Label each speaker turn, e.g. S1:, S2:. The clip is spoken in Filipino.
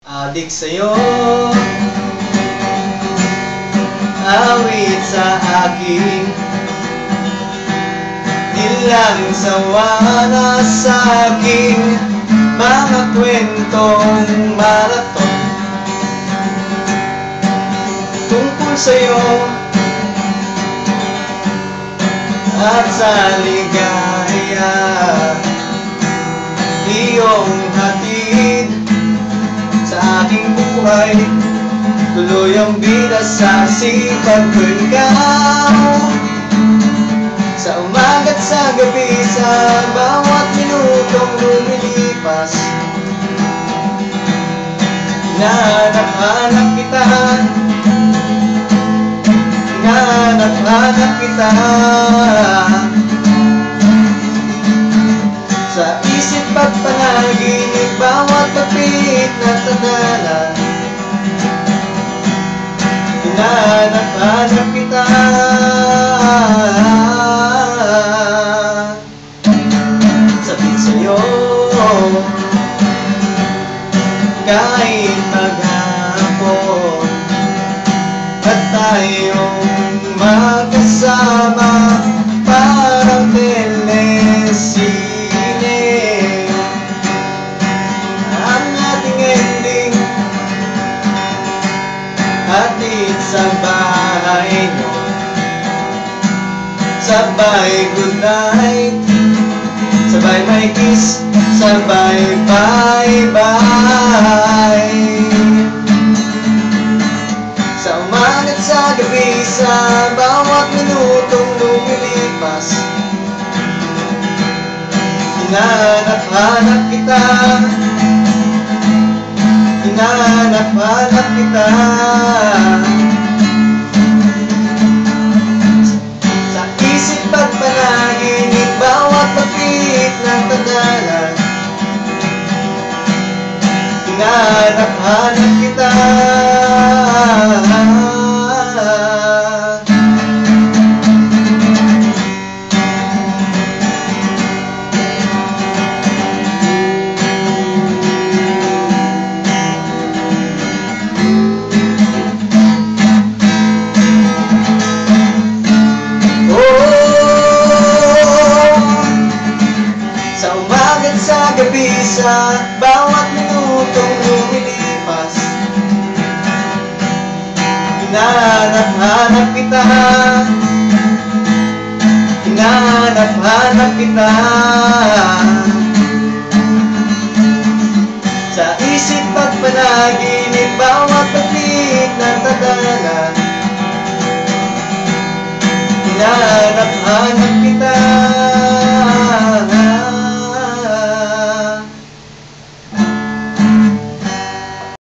S1: Adik sa'yo, awit sa akin, nilang sawa na sa aking mga kwentong marathon tungkol sa'yo at sa ligaya iyong hatid sa aking buhay. Tuloy ang bida sa sipag ko ikaw, sa umaga't sa gabi, sa bawat minutong lumilipas. Hinahanap-hanap kita, hinahanap-hanap kita, sa isip at panaginip, bawat kapit na tadhana. Hinahanap-hanap kita, sabi sa'yo, kahit maghapon at tayong magkasama, parang telesine ang ating ending. Hatid sa bahay nyo, sabay good night, sabay may kiss, sabay bye-bye. Sa umaga't sa gabi, sa bawat minutong lumilipas, hinahanap-hanap kita, hinahanap-hanap kita, sa isip at panaginip, bawat pagpit ng tadhana. Hinahanap-hanap kita, sa gabi, sa bawat minutong lumilipas. Hinahanap-hanap kita, hinahanap-hanap kita, sa isip at panaginip, bawat pagpit ng tadhana. Hinahanap-hanap kita,